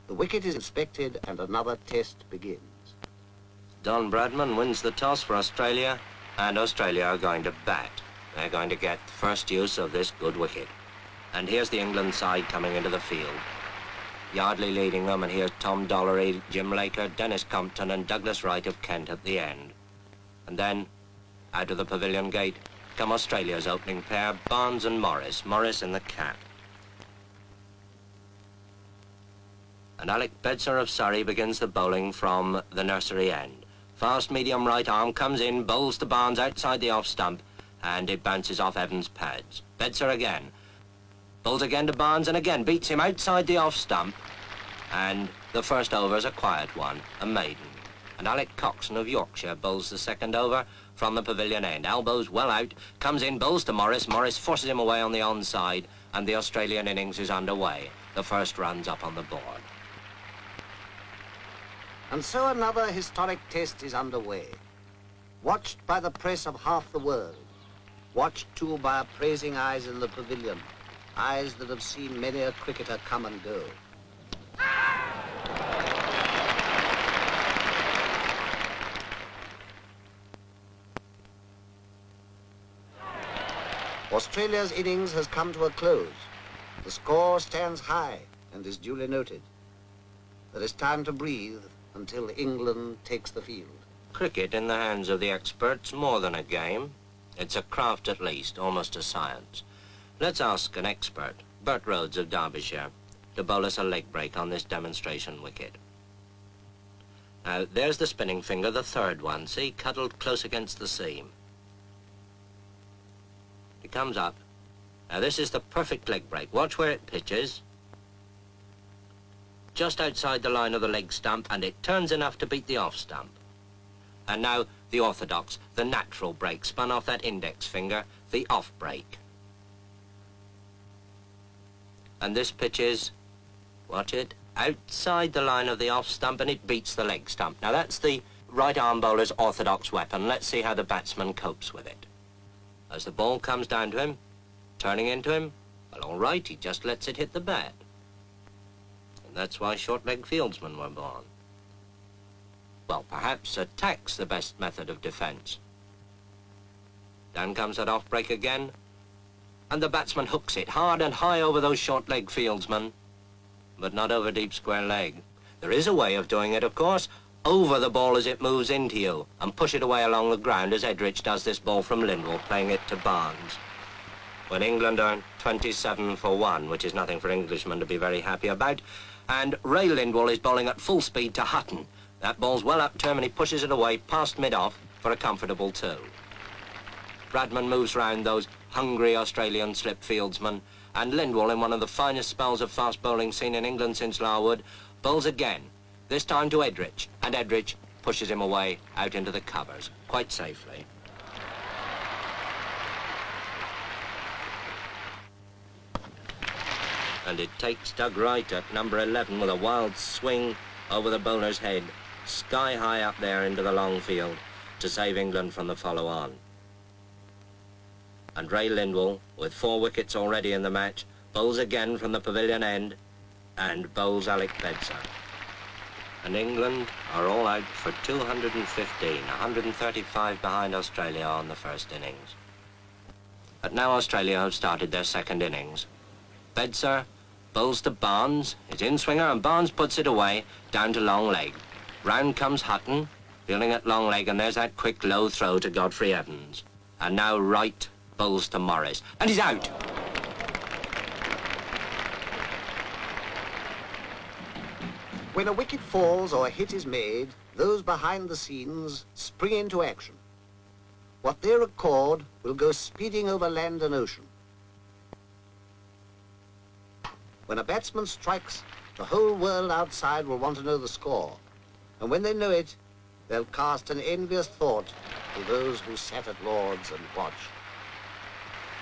The wicket is inspected and another test begins. Don Bradman wins the toss for Australia, and Australia are going to bat. They're going to get first use of this good wicket. And here's the England side coming into the field. Yardley leading them, and here's Tom Dollery, Jim Laker, Dennis Compton and Douglas Wright of Kent at the end. And then, out of the pavilion gate, come Australia's opening pair, Barnes and Morris, Morris in the cap. And Alec Bedser of Surrey begins the bowling from the nursery end. Fast medium right arm comes in, bowls to Barnes outside the off stump, and it bounces off Evans' pads. Bedser again. Bowls again to Barnes and again beats him outside the off stump. And the first over's a quiet one, a maiden. And Alec Coxon of Yorkshire bowls the second over from the pavilion end. Elbows well out, comes in, bowls to Morris. Morris forces him away on the onside, and the Australian innings is underway. The first run's up on the board. And so another historic test is underway. Watched by the press of half the world. Watched too by appraising eyes in the pavilion. Eyes that have seen many a cricketer come and go. Australia's innings has come to a close. The score stands high and is duly noted. There is time to breathe until England takes the field. Cricket in the hands of the experts, more than a game. It's a craft at least, almost a science. Let's ask an expert, Bert Rhodes of Derbyshire, to bowl us a leg break on this demonstration wicket. Now, there's the spinning finger, the third one, see, cuddled close against the seam. It comes up. Now, this is the perfect leg break. Watch where it pitches. Just outside the line of the leg stump, and it turns enough to beat the off stump. And now, the orthodox, the natural break, spun off that index finger, the off break. And this pitches, watch it, outside the line of the off stump, and it beats the leg stump. Now that's the right arm bowler's orthodox weapon. Let's see how the batsman copes with it. As the ball comes down to him, turning into him, well, all right, he just lets it hit the bat. And that's why short-leg fieldsmen were born. Well, perhaps attack's the best method of defense. Down comes that off break again, and the batsman hooks it hard and high over those short-leg fieldsmen, but not over deep square leg. There is a way of doing it, of course, over the ball as it moves into you, and push it away along the ground as Edrich does this ball from Lindwall, playing it to Barnes. When England are 27 for 1, which is nothing for Englishmen to be very happy about, and Ray Lindwall is bowling at full speed to Hutton. That ball's well up to him, and he pushes it away past mid-off for a comfortable 2. Bradman moves round those hungry Australian slip fieldsmen, and Lindwall, in one of the finest spells of fast bowling seen in England since Larwood, bowls again, this time to Edrich, and Edrich pushes him away out into the covers, quite safely. And it takes Doug Wright at number 11 with a wild swing over the bowler's head, sky high up there into the long field, to save England from the follow-on. And Ray Lindwall, with 4 wickets already in the match, bowls again from the pavilion end, and bowls Alec Bedser. And England are all out for 215, 135 behind Australia on the first innings. But now Australia have started their second innings. Bedser bowls to Barnes, his in-swinger, and Barnes puts it away, down to long leg. Round comes Hutton, fielding at long leg, and there's that quick low throw to Godfrey Evans. And now Wright bowls to Morris, and he's out. When a wicket falls or a hit is made, those behind the scenes spring into action. What they record will go speeding over land and ocean. When a batsman strikes, the whole world outside will want to know the score. And when they know it, they'll cast an envious thought to those who sat at Lord's and watched.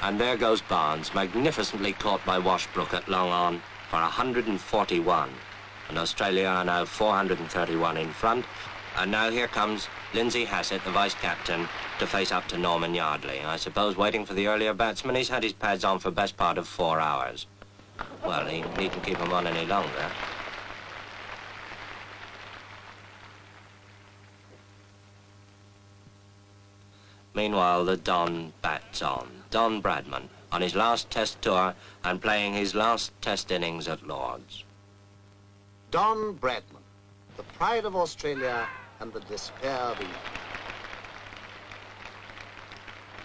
And there goes Barnes, magnificently caught by Washbrook at long on for 141. And Australia are now 431 in front. And now here comes Lindsay Hassett, the vice-captain, to face up to Norman Yardley. I suppose waiting for the earlier batsman. He's had his pads on for best part of 4 hours. Well, he needn't keep them on any longer. Meanwhile, the Don bats on. Don Bradman, on his last Test tour and playing his last Test innings at Lord's. Don Bradman, the pride of Australia and the despair of England.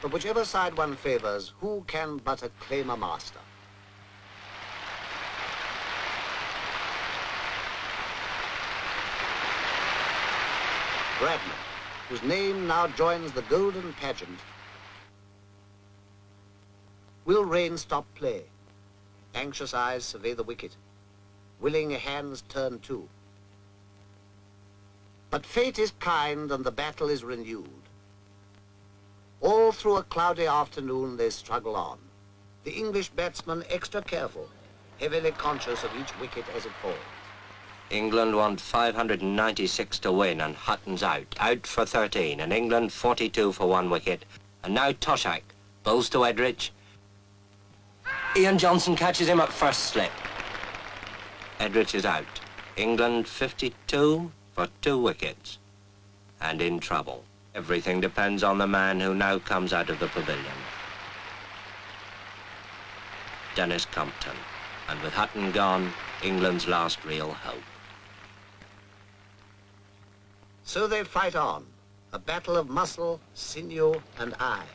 But whichever side one favours, who can but acclaim a master? Bradman, whose name now joins the golden pageant, will Rain stop play? Anxious eyes survey the wicket. Willing hands turn too. But fate is kind and the battle is renewed. All through a cloudy afternoon they struggle on. The English batsman extra careful, heavily conscious of each wicket as it falls. England want 596 to win, and Hutton's out for 13, and England 42 for 1 wicket. And now Toshak bowls to Edrich. Ian Johnson catches him at first slip. Edrich is out. England 52 for 2 wickets, and in trouble. Everything depends on the man who now comes out of the pavilion. Dennis Compton. And with Hutton gone, England's last real hope. So they fight on, a battle of muscle, sinew, and eye.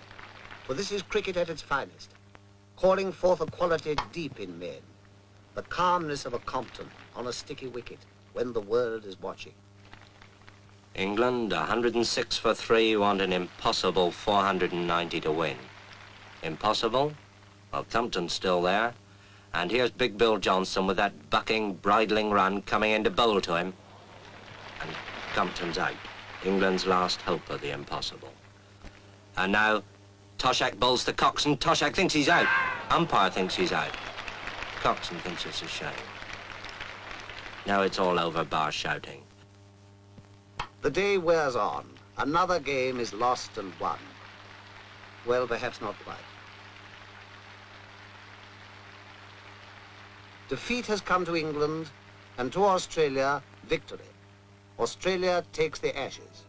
For this is cricket at its finest, calling forth a quality deep in men, the calmness of a Compton on a sticky wicket when the world is watching. England, 106 for 3, want an impossible 490 to win. Impossible? Well, Compton's still there. And here's Big Bill Johnson with that bucking, bridling run coming in to bowl to him. And Compton's out. England's last hope of the impossible. And now, Toshak bowls to Coxon. Toshak thinks he's out. Umpire thinks he's out. Coxon thinks it's a shame. Now it's all over, bar shouting. The day wears on. Another game is lost and won. Well, perhaps not quite. Defeat has come to England, and to Australia, victory. Australia takes the Ashes.